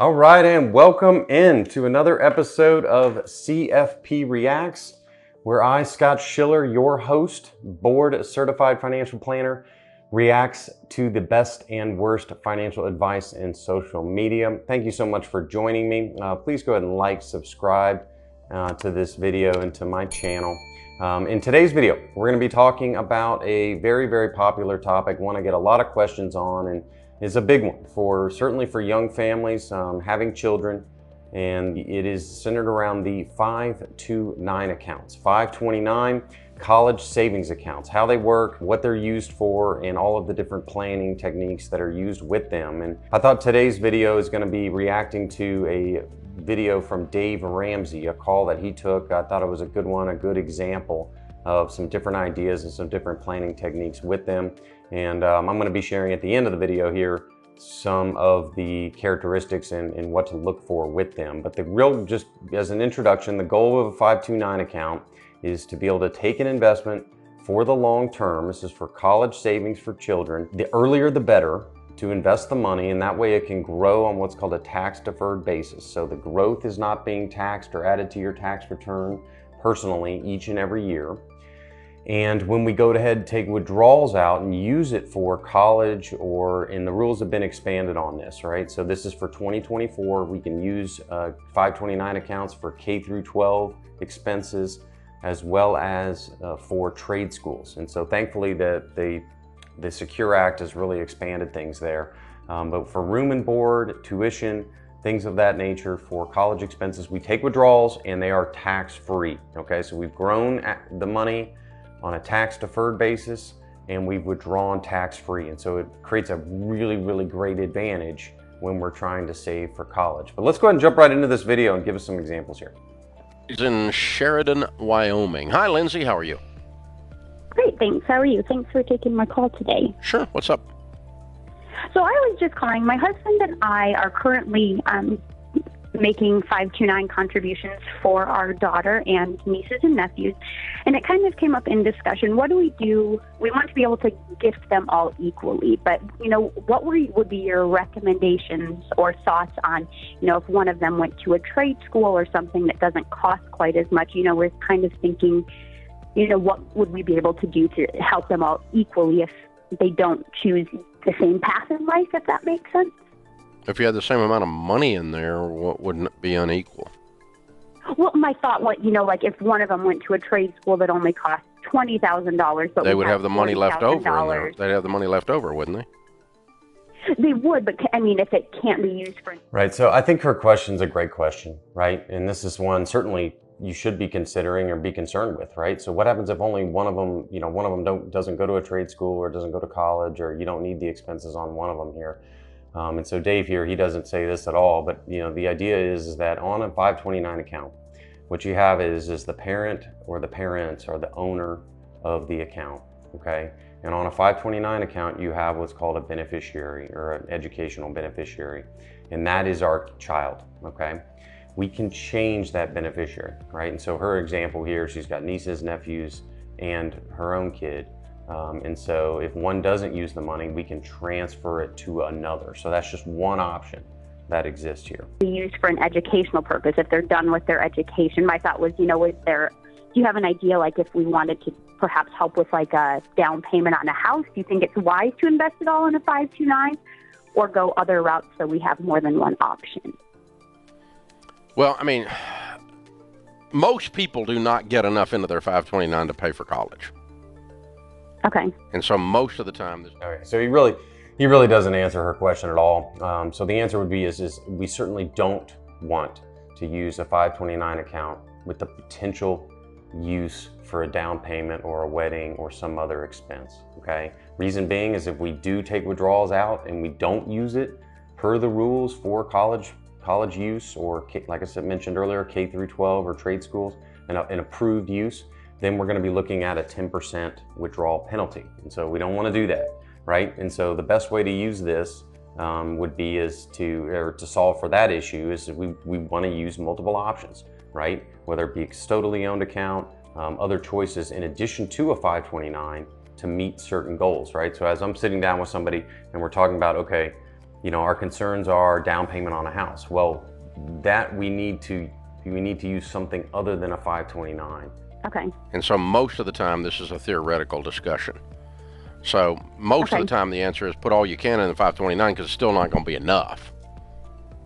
All right, and welcome in to another episode of CFP Reacts, where I, Scott Schiller, your host, board certified financial planner, reacts to the best and worst financial advice in social media. Thank you so much for joining me. Please go ahead and like, subscribe to this video and to my channel. In today's video, we're going to be talking about a very, very popular topic, one I get a lot of questions on, and is a big one certainly for young families having children, and it is centered around the 529 accounts. 529 college savings accounts, how they work, what they're used for, and all of the different planning techniques that are used with them. And I thought today's video is going to be reacting to a video from Dave Ramsey, a call that he took. I thought it was a good one, a good example of some different ideas and some different planning techniques with them. And I'm going to be sharing at the end of the video here some of the characteristics and what to look for with them. But just as an introduction, the goal of a 529 account is to be able to take an investment for the long term. This is for college savings for children. The earlier the better to invest the money, and that way it can grow on what's called a tax deferred basis. So the growth is not being taxed or added to your tax return personally each and every year. And when we go ahead and take withdrawals out and use it for college, and the rules have been expanded on this, right? So this is for 2024. We can use 529 accounts for K through 12 expenses, as well as for trade schools. And so thankfully the Secure Act has really expanded things there. But for room and board, tuition, things of that nature, for college expenses, we take withdrawals and they are tax-free, okay? So we've grown the money on a tax-deferred basis, and we've withdrawn tax-free. And so it creates a really, really great advantage when we're trying to save for college. But let's go ahead and jump right into this video and give us some examples here. He's in Sheridan, Wyoming. Hi, Lindsay. How are you? Great, thanks. How are you? Thanks for taking my call today. Sure. What's up? So I was just calling. My husband and I are currently making 529 contributions for our daughter and nieces and nephews. And it kind of came up in discussion. What do we do? We want to be able to gift them all equally, but, what would be your recommendations or thoughts on, if one of them went to a trade school or something that doesn't cost quite as much? We're kind of thinking, what would we be able to do to help them all equally if they don't choose the same path in life, if that makes sense? If you had the same amount of money in there, what wouldn't be unequal? Well, my thought was, like if one of them went to a trade school that only cost $20,000, but they would have the money left over in there. They'd have the money left over, wouldn't they? They would, but if it can't be used for... Right, so I think her question's a great question, right? And this is one certainly you should be considering or be concerned with, right? So what happens if only one of them, doesn't go to a trade school or doesn't go to college, or you don't need the expenses on one of them here? And so Dave here, he doesn't say this at all, but the idea is that on a 529 account, what you have is the parent or the parents are the owner of the account, okay? And on a 529 account, you have what's called a beneficiary or an educational beneficiary, and that is our child, okay? We can change that beneficiary, right? And so her example here, she's got nieces, nephews, and her own kid. And so if one doesn't use the money, we can transfer it to another. So that's just one option that exists here. Used for an educational purpose if they're done with their education. My thought was, do you have an idea, like if we wanted to perhaps help with like a down payment on a house, do you think it's wise to invest it all in a 529 or go other routes so we have more than one option? Well, most people do not get enough into their 529 to pay for college. Okay. And so most of the time... Okay, so he really doesn't answer her question at all. So the answer would be is we certainly don't want to use a 529 account with the potential use for a down payment or a wedding or some other expense, okay? Reason being is if we do take withdrawals out and we don't use it per the rules for college use, or like I said, mentioned earlier, K through 12 or trade schools, an approved use, then we're going to be looking at a 10% withdrawal penalty. And so we don't want to do that, right? And so the best way to use this would be to solve for that issue is we want to use multiple options, right? Whether it be a custodially owned account, other choices in addition to a 529 to meet certain goals, right? So as I'm sitting down with somebody and we're talking about, okay, our concerns are down payment on a house. Well, that we need to use something other than a 529. Okay. And so most of the time, this is a theoretical discussion. So most of the time, the answer is put all you can in the 529 because it's still not going to be enough,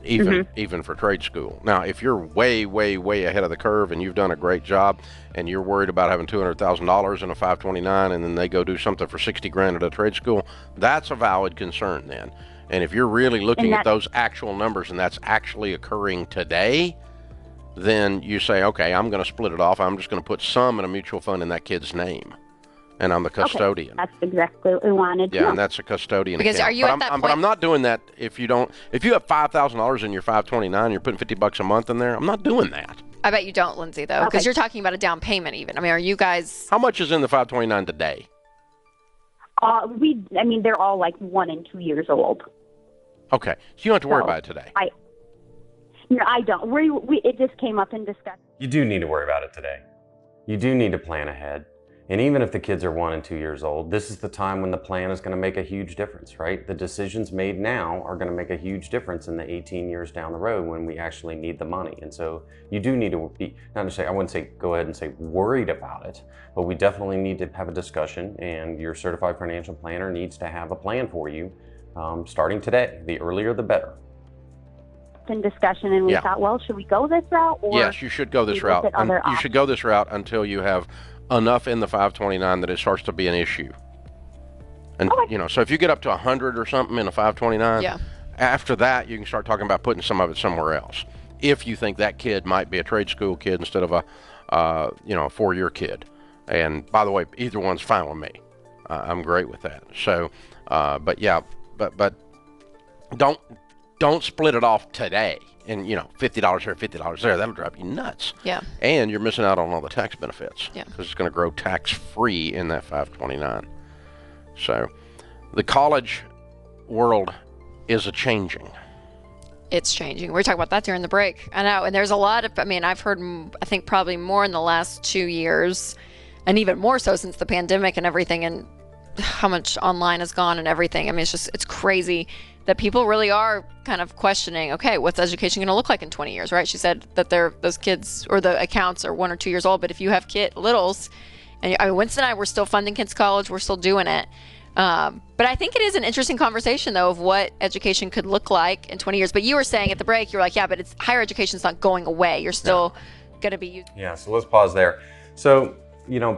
even for trade school. Now, if you're way, way, way ahead of the curve and you've done a great job and you're worried about having $200,000 in a 529 and then they go do something for 60 grand at a trade school, that's a valid concern then. And if you're really looking at those actual numbers and that's actually occurring today, then you say, okay, I'm going to split it off. I'm just going to put some in a mutual fund in that kid's name. And I'm the custodian. Okay, that's exactly what we wanted to know. And that's a custodian because account. Are you at that point? But I'm not doing that if you have $5,000 in your 529, you're putting $50 a month in there. I'm not doing that. I bet you don't, Lindsay, though, because you're talking about a down payment even. I mean, are you guys... How much is in the 529 today? They're all like 1 and 2 years old. Okay, so you don't have to worry about it today. No, I don't. It just came up in discussion. You do need to worry about it today. You do need to plan ahead. And even if the kids are 1 and 2 years old, this is the time when the plan is going to make a huge difference, right? The decisions made now are going to make a huge difference in the 18 years down the road when we actually need the money. And so you do need to be, not to say, I wouldn't say go ahead and say worried about it, but we definitely need to have a discussion, and your certified financial planner needs to have a plan for you starting today. The earlier, the better. In discussion, and we thought, well, should we go this route? Or yes, you should go this route. You should go this route until you have enough in the 529 that it starts to be an issue. And so if you get up to 100 or something in a 529, after that you can start talking about putting some of it somewhere else. If you think that kid might be a trade school kid instead of a 4-year kid. And by the way, either one's fine with me. I'm great with that. So, but don't split it off today. And, $50 here, $50 there, that'll drive you nuts. Yeah. And you're missing out on all the tax benefits. Yeah. Because it's going to grow tax-free in that 529. So the college world is a-changing. It's changing. We were talking about that during the break. I know. And there's a lot of, I've heard, I think probably more in the last 2 years, and even more so since the pandemic and everything, and how much online has gone and everything. It's crazy that people really are kind of questioning, okay, what's education going to look like in 20 years, right? She said that those kids or the accounts are 1 or 2 years old, but if you have littles, and Winston and I, we're still funding kids' college, we're still doing it. But I think it is an interesting conversation, though, of what education could look like in 20 years. But you were saying at the break, you were like, yeah, but higher education's not going away. You're still going to be using. Yeah, so let's pause there. So,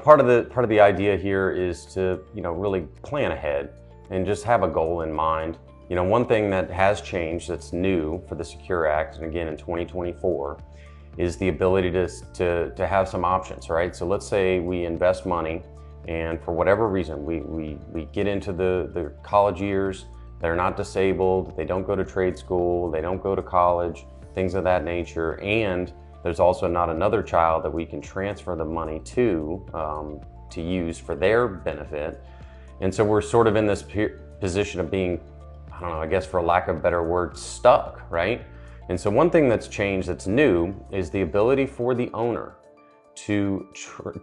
part of the idea here is to, really plan ahead and just have a goal in mind. One thing that has changed that's new for the Secure Act, and again in 2024, is the ability to have some options, right? So let's say we invest money, and for whatever reason, we get into the college years, they're not disabled, they don't go to trade school, they don't go to college, things of that nature, and there's also not another child that we can transfer the money to use for their benefit. And so we're sort of in this position of being, I don't know, I guess for lack of a better word, stuck, right? And so one thing that's changed that's new is the ability for the owner to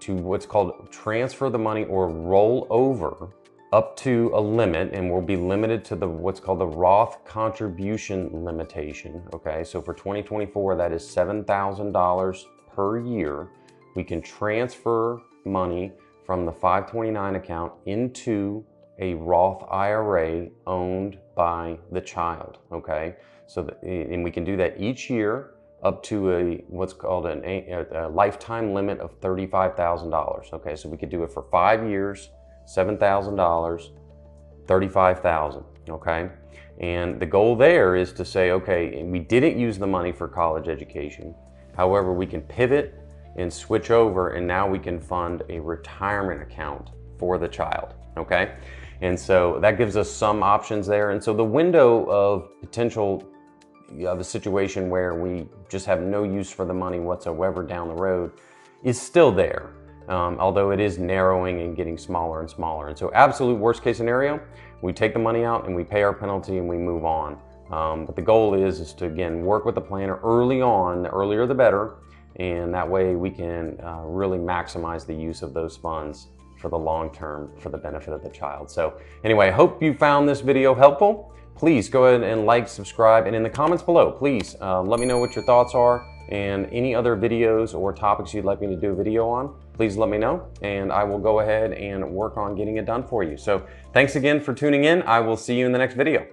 what's called transfer the money or roll over up to a limit, and we'll be limited to what's called the Roth contribution limitation, okay? So for 2024, that is $7,000 per year. We can transfer money from the 529 account into a Roth IRA owned by the child, okay? And we can do that each year up to what's called a lifetime limit of $35,000, okay? So we could do it for 5 years, $7,000, $35,000, okay? And the goal there is to say, okay, we didn't use the money for college education. However, we can pivot and switch over, and now we can fund a retirement account for the child, okay? And so that gives us some options there. And so the window of potential of a situation where we just have no use for the money whatsoever down the road is still there. Although it is narrowing and getting smaller and smaller. And so absolute worst case scenario, we take the money out and we pay our penalty and we move on. But the goal is to, again, work with the planner early on, the earlier the better, and that way we can really maximize the use of those funds for the long term for the benefit of the child. So anyway, I hope you found this video helpful. please go ahead and like, subscribe, and in the comments below, please let me know what your thoughts are and any other videos or topics you'd like me to do a video on. Please let me know, and I will go ahead and work on getting it done for you. So thanks again for tuning in. I will see you in the next video.